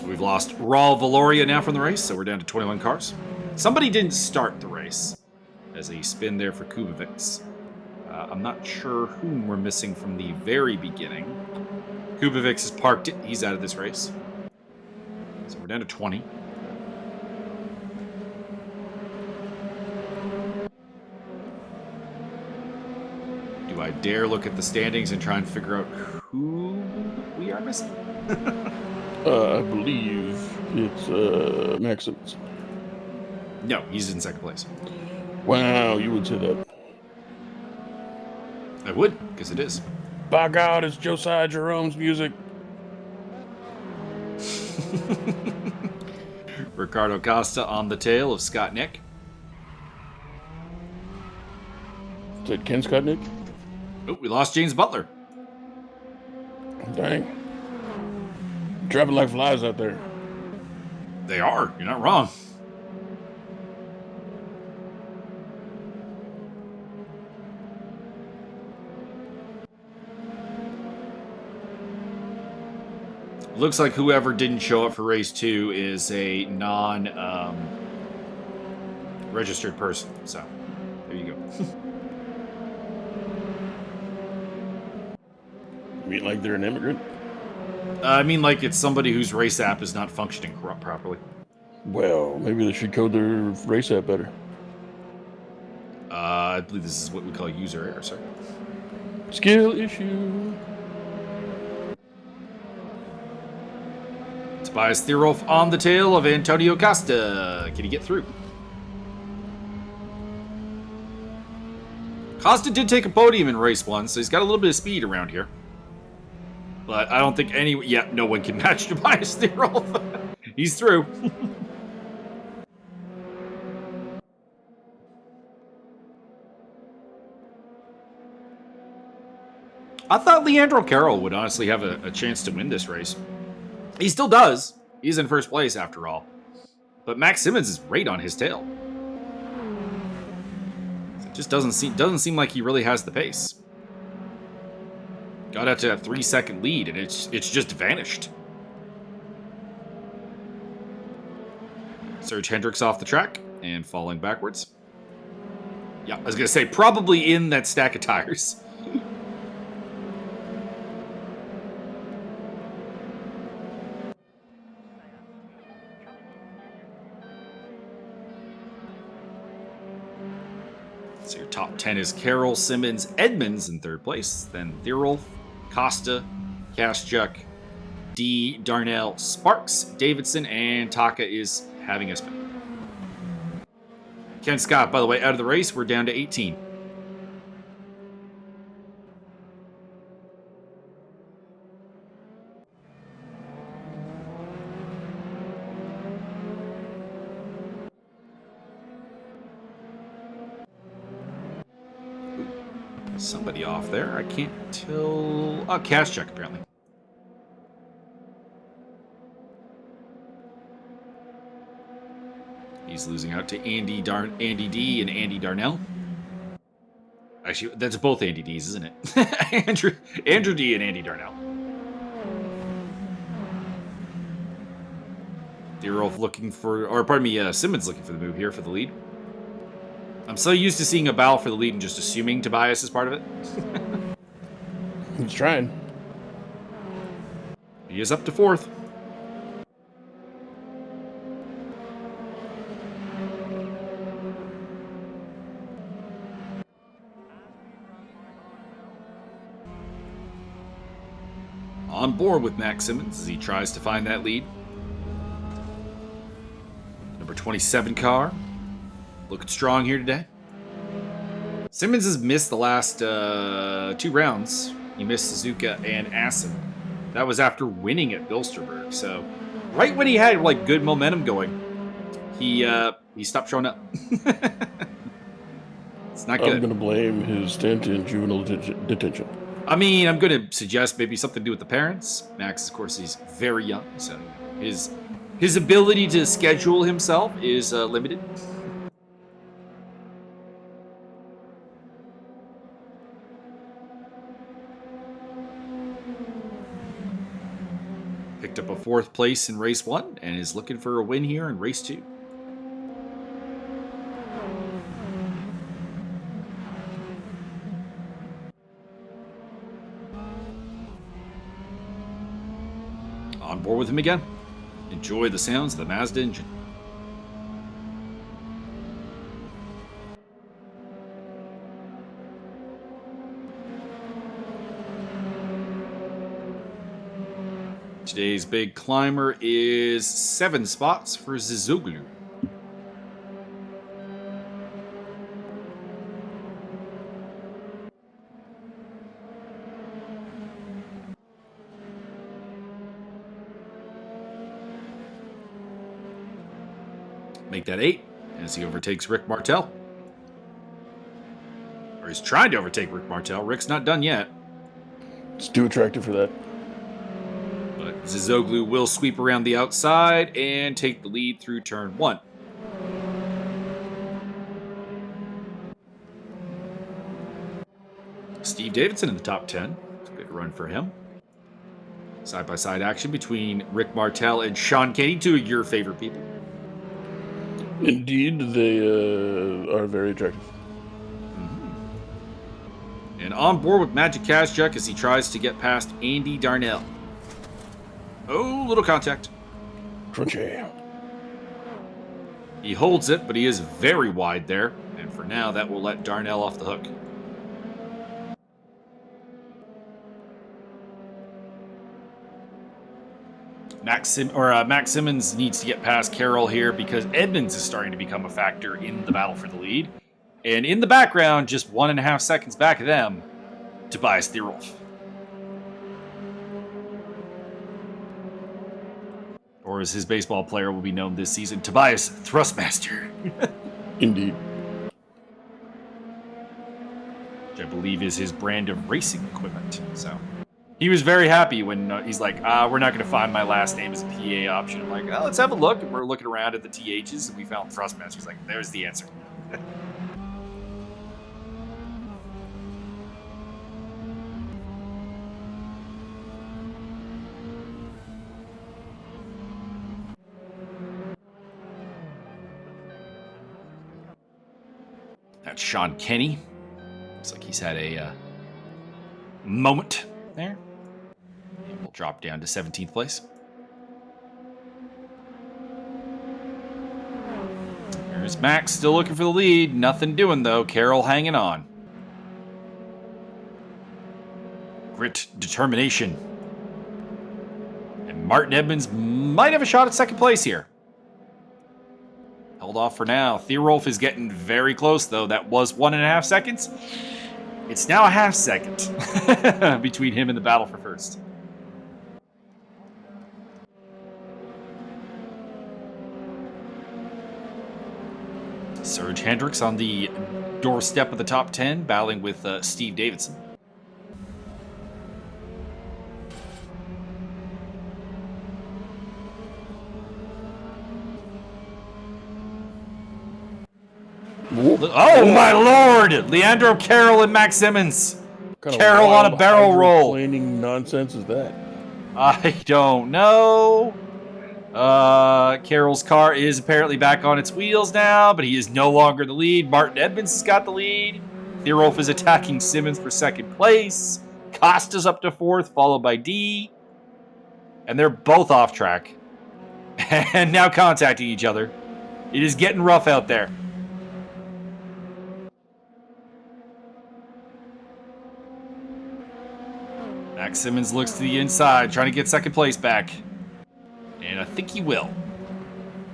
We've lost Raul Valoria now from the race, so we're down to 21 cars. Somebody didn't start the race as a spin there for Kubovics. I'm not sure whom we're missing from the very beginning. Kubovics has parked it. He's out of this race. So we're down to 20. Do I dare look at the standings and try and figure out who we are missing? I believe it's Max Simmons. No, he's in 2nd place. Wow, you would say that. I would, because it is. By God, it's Josiah Jerome's music. Ricardo Costa on the tail of Scott Nick. Is that Ken Scott Nick? Oh, we lost James Butler. Dang. Driving like flies out there. They are. You're not wrong. Looks like whoever didn't show up for race 2 is a non-registered person. So, there you go. You mean like they're an immigrant? I mean like it's somebody whose race app is not functioning properly. Well, maybe they should code their race app better. I believe this is what we call user error, sir. Skill issue. Tobias Thierolf on the tail of Antonio Costa. Can he get through? Costa did take a podium in race 1, so he's got a little bit of speed around here. But I don't think no one can match Tobias Thierolf. He's through. I thought Leandro Carroll would honestly have a chance to win this race. He still does. He's in first place after all. But Max Simmons is right on his tail. It just doesn't seem like he really has the pace. Got out to that 3-second lead, and it's just vanished. Serge Hendricks off the track and falling backwards. Yeah, I was going to say, probably in that stack of tires. So your top 10 is Carroll, Simmons, Edmonds in third place. Then Thirolf, Costa, Kaschuk, D, Darnell, Sparks, Davidson, and Taka is having a spin. Ken Scott, by the way, out of the race. We're down to 18. Somebody off there. I can't tell. Oh, Kaschuk, apparently. He's losing out to Andy D and Andy Darnell. Actually, that's both Andy D's, isn't it? Andrew D and Andy Darnell. Thierolf looking for, or pardon me, Simmons looking for the move here for the lead. I'm so used to seeing a battle for the lead and just assuming Tobias is part of it. He's trying. He is up to fourth. On board with Max Simmons as he tries to find that lead. Number 27 car. Looking strong here today. Simmons has missed the last 2 rounds. He missed Suzuka and Assen. That was after winning at Bilster. So right when he had like good momentum going, he stopped showing up. It's not good. I'm going to blame his stint in juvenile detention. I mean, I'm going to suggest maybe something to do with the parents. Max, of course, he's very young, so his ability to schedule himself is limited. Picked up a 4th place in race 1 and is looking for a win here in race 2. On board with him again. Enjoy the sounds of the Mazda engine. Today's big climber is 7 spots for Zizoglu. Make that 8 as he overtakes Rick Martel. Or he's trying to overtake Rick Martel. Rick's not done yet. It's too attractive for that. But Zizoglu will sweep around the outside and take the lead through turn 1. Steve Davidson in the top 10. It's a good run for him. Side-by-side action between Rick Martel and Sean Kenny, 2 of your favorite people. Indeed, they are very attractive. Mm-hmm. And on board with Magic Kaschuk as he tries to get past Andy Darnell. Oh, little contact. Crunchy. He holds it, but he is very wide there. And for now, that will let Darnell off the hook. Max Simmons needs to get past Carroll here because Edmonds is starting to become a factor in the battle for the lead. And in the background, just 1.5 seconds back of them, Tobias Thierolf. Or as his baseball player will be known this season, Tobias Thrustmaster. Indeed. which I believe is his brand of racing equipment. So he was very happy when he's like, we're not going to find my last name as a PA option. I'm like, oh, let's have a look. And we're looking around at the THs, and we found Thrustmaster. He's like, there's the answer. That's Sean Kenny. Looks like he's had a moment there. And we'll drop down to 17th place. There's Max still looking for the lead. Nothing doing, though. Carroll hanging on. Grit, determination. And Martin Edmonds might have a shot at second place here. Held off for now. Theorolf is getting very close, though. That was 1.5 seconds. It's now a half second between him and the battle for first. Serge Hendricks on the doorstep of the top 10, battling with Steve Davidson. Oh my lord! Leandro Carroll and Max Simmons. Carroll on a barrel roll. What nonsense is that? I don't know. Carroll's car is apparently back on its wheels now, but he is no longer the lead. Martin Edmonds has got the lead. Theorolf is attacking Simmons for second place. Costa's up to fourth, followed by D. And they're both off track. And now contacting each other. It is getting rough out there. Max Simmons looks to the inside, trying to get second place back. And I think he will.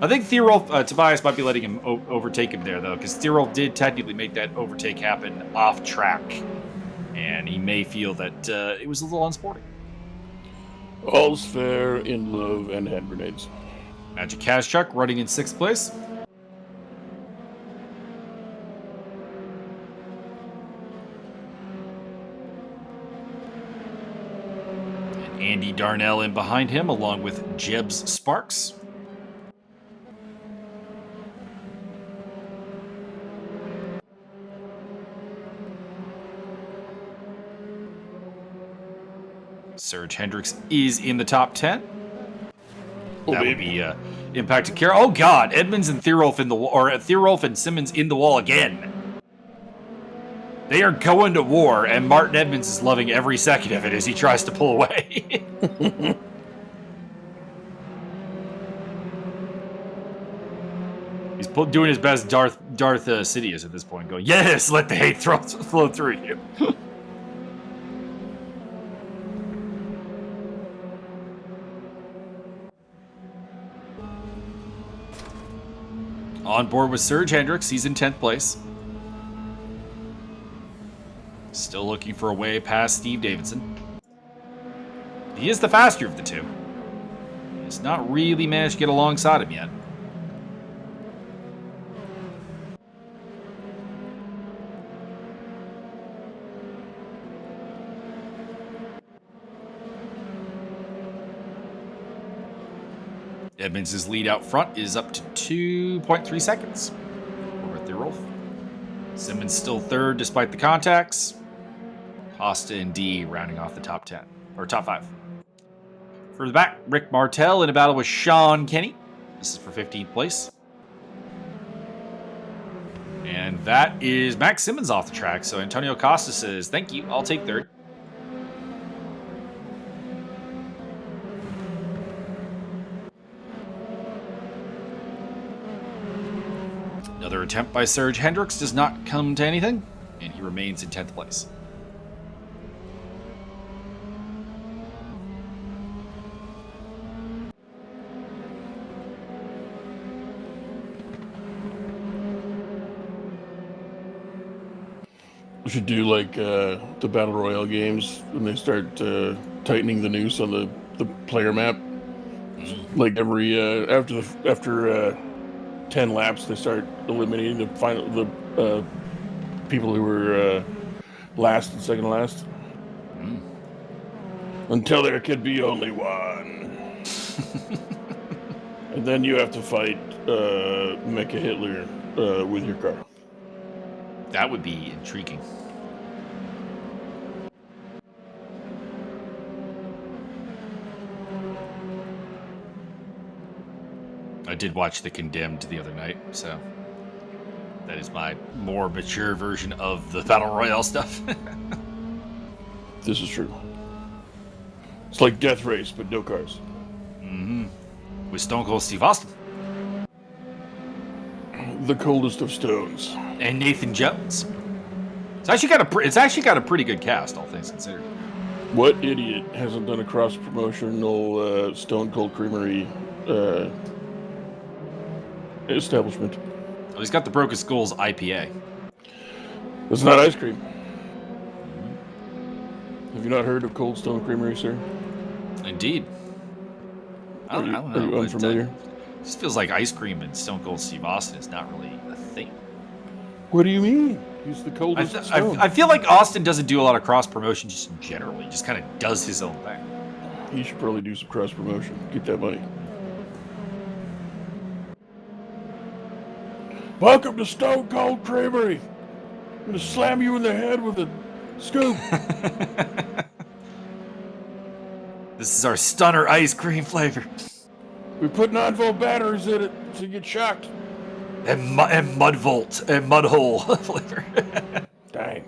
I think Tobias might be letting him overtake him there, though, because Theorolf did technically make that overtake happen off track. And he may feel that it was a little unsporting. All's fair in love and hand grenades. Magic Kazchuk running in 6th place. Andy Darnell in behind him, along with Jebs Sparks. Serge Hendricks is in the top 10. That would be impacted Carroll. Oh God, Edmonds and Theorolf in the or Theorolf and Simmons in the wall again. They are going to war, and Martin Edmonds is loving every second of it as he tries to pull away. He's doing his best Darth Sidious at this point, going, yes, let the hate flow through you. On board with Serge Hendricks, he's in 10th place. Still looking for a way past Steve Davidson. He is the faster of the two. He's not really managed to get alongside him yet. Edmonds' lead out front is up to 2.3 seconds over Theorolf. Simmons still third despite the contacts. Costa and D rounding off the top 10, or top 5. For the back, Rick Martel in a battle with Sean Kenny. This is for 15th place. And that is Max Simmons off the track, so Antonio Costa says, thank you, I'll take third. Another attempt by Serge Hendricks does not come to anything, and he remains in 10th place. We should do like the Battle Royale games when they start tightening the noose on the player map. Like every after 10 laps, they start eliminating the people who were Last and second last. Mm. Until there could be only one. And then you have to fight Mecha Hitler with your car. That would be intriguing. I did watch The Condemned the other night, so that is my more mature version of the Battle Royale stuff. This is true. It's like Death Race, but no cars. Mm-hmm. With Stone Cold Steve Austin. The coldest of stones. And Nathan Jones. It's actually got a pretty good cast, all things considered. What idiot hasn't done a cross-promotional Stone Cold Creamery establishment? Well, he's got the Broken Skulls IPA. It's not ice cream. Have you not heard of Cold Stone Creamery, sir? Indeed. I don't know. Are you unfamiliar? It just feels like ice cream and Stone Cold Steve Austin is not really a thing. What do you mean? He's the coldest stone. I feel like Austin doesn't do a lot of cross-promotion just in general. He just kind of does his own thing. He should probably do some cross-promotion. Get that money. Welcome to Stone Cold Creamery. I'm going to slam you in the head with a scoop. This is our stunner ice cream flavor. We put 9-volt batteries in it so you get shocked. And mud volt and mud hole flavor. Dang.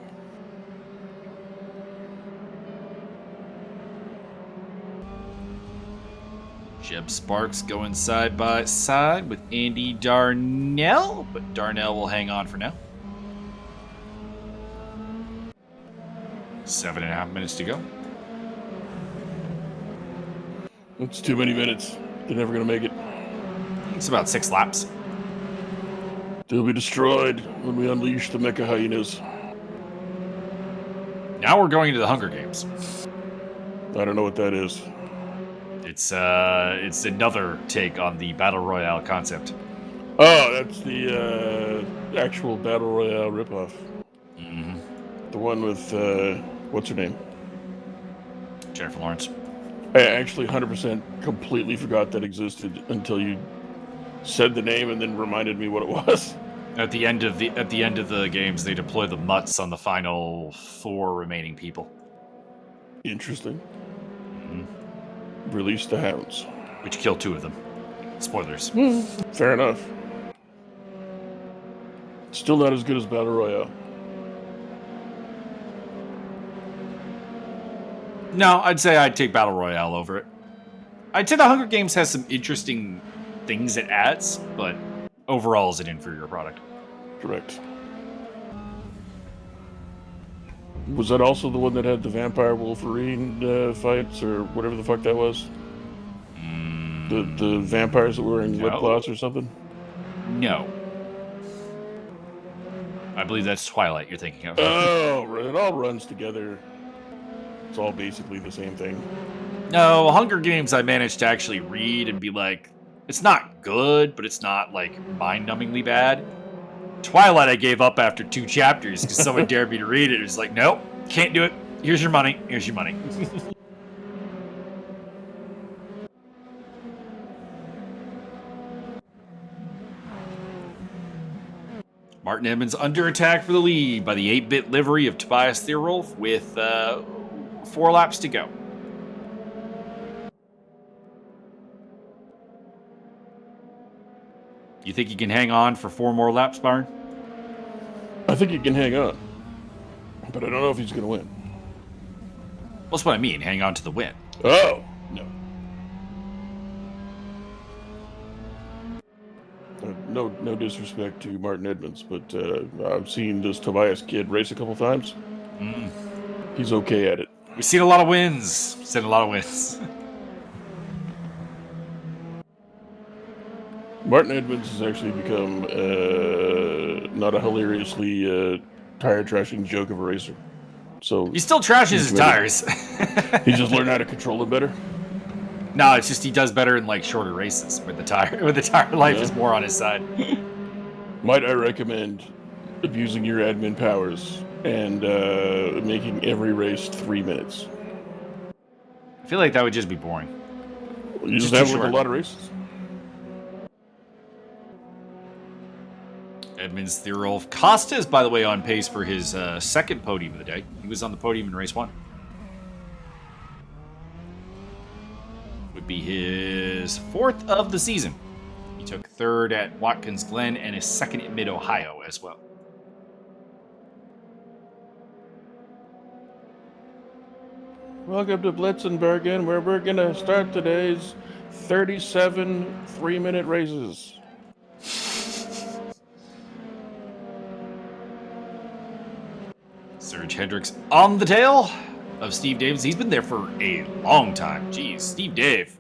Jeb Sparks going side by side with Andy Darnell, but Darnell will hang on for now. 7.5 minutes to go. That's too many minutes. They're never going to make it. It's about 6 laps. They'll be destroyed when we unleash the mecha hyenas. Now we're going into the Hunger Games. I don't know what that is. It's another take on the Battle Royale concept. Oh, that's the actual Battle Royale ripoff. Mm-hmm. The one with, what's her name? Jennifer Lawrence. I actually 100% completely forgot that existed until you said the name and then reminded me what it was. At the end of the games, they deploy the mutts on the final 4 remaining people. Interesting. Mm-hmm. Release the hounds. Which kill 2 of them. Spoilers. Fair enough. Still not as good as Battle Royale. No, I'd say I'd take Battle Royale over it. I'd say the Hunger Games has some interesting things it adds, but overall is an inferior product. Correct. Was that also the one that had the Vampire Wolverine fights, or whatever the fuck that was? The vampires that were wearing lip gloss or something? No. I believe that's Twilight you're thinking of. Oh, it all runs together. It's all basically the same thing. No, Hunger Games I managed to actually read and be like, it's not good, but it's not, like, mind-numbingly bad. Twilight I gave up after 2 chapters because someone dared me to read it. It was like, nope, can't do it. Here's your money. Here's your money. Martin Edmonds under attack for the lead by the 8-bit livery of Tobias Theerolf with 4 laps to go. You think he can hang on for 4 more laps, Byron? I think he can hang on, but I don't know if he's going to win. That's what I mean, hang on to the win. Oh, no. No disrespect to Martin Edmonds, but I've seen this Tobias kid race a couple times. He's okay at it. We've seen a lot of wins. Martin Edmonds has actually become not a hilariously tire trashing joke of a racer. So he still trashes his tires. He just learned how to control them better. No, it's just he does better in like shorter races where the tire life is more on his side. Might I recommend abusing your admin powers and making every race 3 minutes. I feel like that would just be boring. You just too have like short. a lot of races. Edmonds Thierolf Costa is, by the way, on pace for his second podium of the day. He was on the podium in race 1. Would be his 4th of the season. He took 3rd at Watkins Glen and his 2nd at Mid-Ohio as well. Welcome to Blitzenbergen, where we're going to start today's 37 3-minute races. Serge Hendricks on the tail of Steve Davis. He's been there for a long time. Jeez, Steve Dave.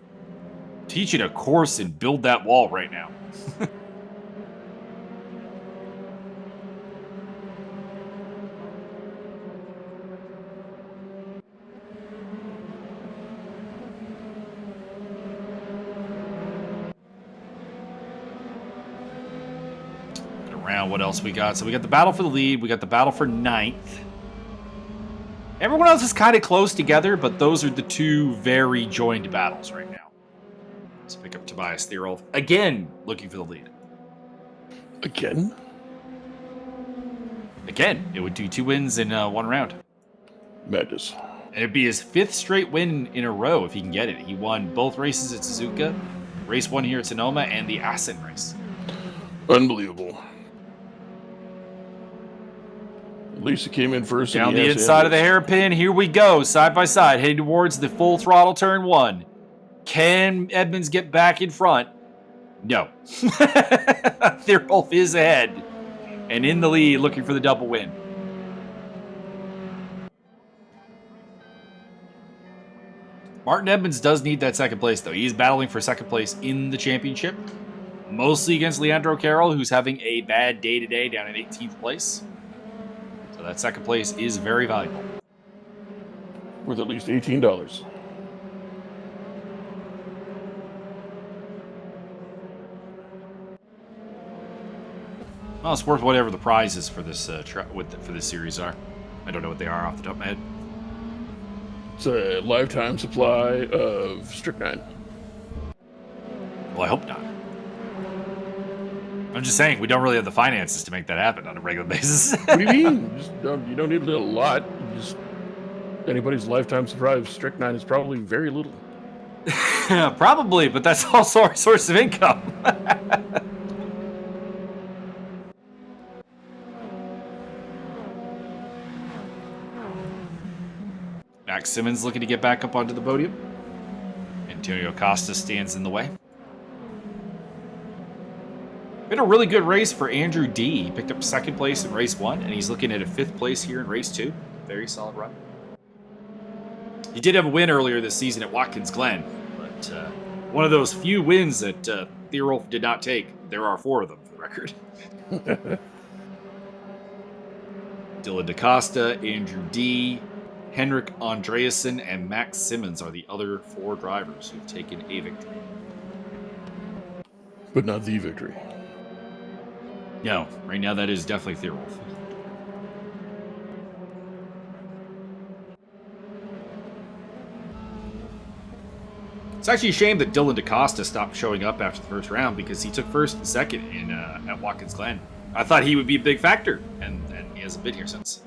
Teaching a course and build that wall right now. Around what else we got? So we got the battle for the lead. We got the battle for 9th. Everyone else is kind of close together, but those are the two very joined battles right now. Let's pick up Tobias Thierolf. Again, looking for the lead. Again? Again, it would do 2 wins in 1 round. Madness. And it'd be his 5th straight win in a row if he can get it. He won both races at Suzuka, race 1 here at Sonoma, and the Assen race. Unbelievable. At least he came in first. Down the inside of the hairpin. Here we go. Side by side. Heading towards the full throttle turn 1. Can Edmonds get back in front? No. Thierolf is ahead. And in the lead, looking for the double win. Martin Edmonds does need that 2nd place, though. He's battling for 2nd place in the championship. Mostly against Leandro Carroll, who's having a bad day today, down in 18th place. So that 2nd place is very valuable. Worth at least $18. Well, it's worth whatever the prizes for this for this series are. I don't know what they are off the top of my head. It's a lifetime supply of strychnine. Well, I hope not. I'm just saying, we don't really have the finances to make that happen on a regular basis. What do you mean? You don't need a lot. Anybody's lifetime supply of strychnine is probably very little. Probably, but that's also our source of income. Max Simmons looking to get back up onto the podium. Antonio Costa stands in the way. Been a really good race for Andrew D. He picked up 2nd place in race 1, and he's looking at a 5th place here in race 2. Very solid run. He did have a win earlier this season at Watkins Glen, but one of those few wins that Thierolf did not take. There are 4 of them, for the record. Dylan DaCosta, Andrew D., Henrik Andreasen, and Max Simmons are the other 4 drivers who've taken a victory. But not the victory. No, right now that is definitely Thierolf. It's actually a shame that Dylan DaCosta stopped showing up after the 1st round because he took 1st and 2nd in at Watkins Glen. I thought he would be a big factor, and he hasn't been here since.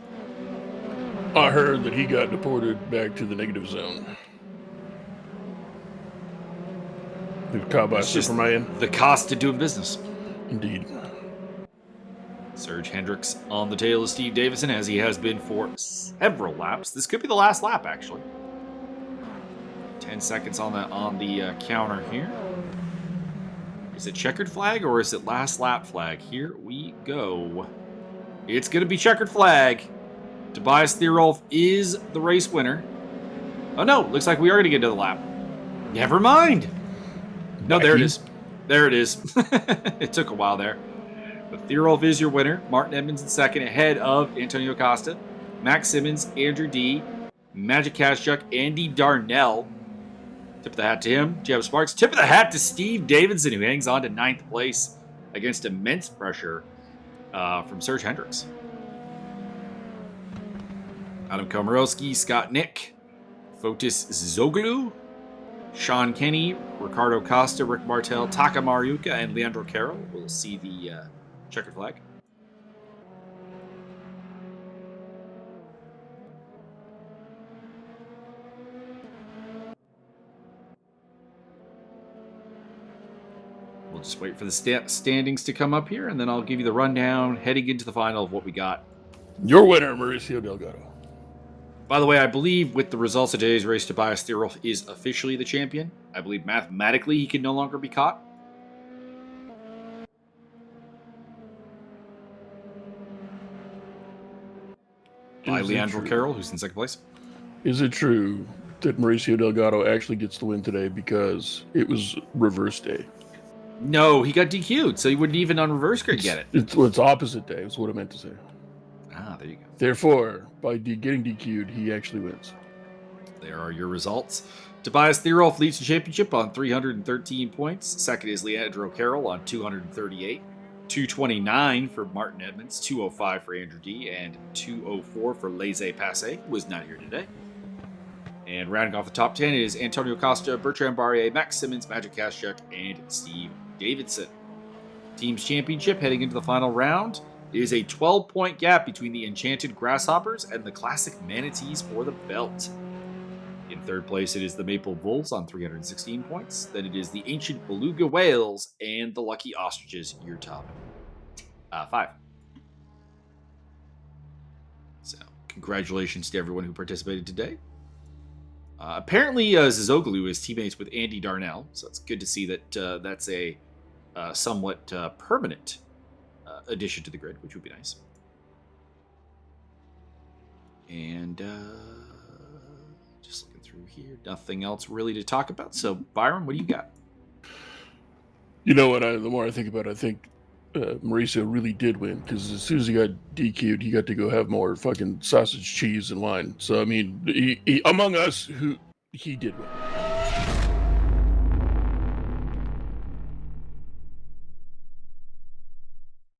I heard that he got deported back to the negative zone. The caught by Superman. The cost of doing business. Indeed. Serge Hendricks on the tail of Steve Davison, as he has been for several laps. This could be the last lap, actually. 10 seconds on the counter here. Is it checkered flag or is it last lap flag? Here we go. It's going to be checkered flag. Tobias Thierolf is the race winner. Oh no, looks like we are going to get to the lap. Never mind. No, there it is. There it is. It took a while there. But Thierolf is your winner. Martin Edmonds in 2nd, ahead of Antonio Costa, Max Simmons, Andrew D., Magic Kashchuk, Andy Darnell. Tip of the hat to him. Jeb Sparks. Tip of the hat to Steve Davidson, who hangs on to 9th place against immense pressure from Serge Hendricks. Adam Komorowski, Scott Nick, Fotis Zoglu, Sean Kenny, Ricardo Costa, Rick Martel, Taka Mariuka, and Leandro Carroll will see the checkered flag. We'll just wait for the standings to come up here, and then I'll give you the rundown heading into the final of what we got. Your winner, Mauricio Delgado. By the way, I believe with the results of today's race, Tobias Thierolf is officially the champion. I believe mathematically he can no longer be caught. By Leandro Carroll, who's in second place. Is it true that Mauricio Delgado actually gets the win today because it was reverse day? No, he got DQ'd, so he wouldn't even on reverse grid get it. It's opposite day, is what I meant to say. Ah, there you go. Therefore, by getting DQ'd, he actually wins. There are your results. Tobias Thierolf leads the championship on 313 points. Second is Leandro Carroll on 238. 229 for Martin Edmonds, 205 for Andrew D, and 204 for Laissez Passer, who was not here today. And rounding off the top 10 is Antonio Costa, Bertrand Barrier, Max Simmons, Magic Kashchuk, and Steve Davidson. Team's championship heading into the final round is a 12-point gap between the Enchanted Grasshoppers and the Classic Manatees for the belt. In third place, it is the Maple Bulls on 316 points. Then it is the Ancient Beluga Whales and the Lucky Ostriches, your top 5. So, congratulations to everyone who participated today. Apparently, Zizoglu is teammates with Andy Darnell, so it's good to see that that's a somewhat permanent addition to the grid, which would be nice. And just looking through here, nothing else really to talk about. So, Byron, what do you got? You know what? The more I think about it, I think Mauricio really did win, because as soon as he got DQ'd, he got to go have more fucking sausage cheese in line. So, I mean, he among us, he did win.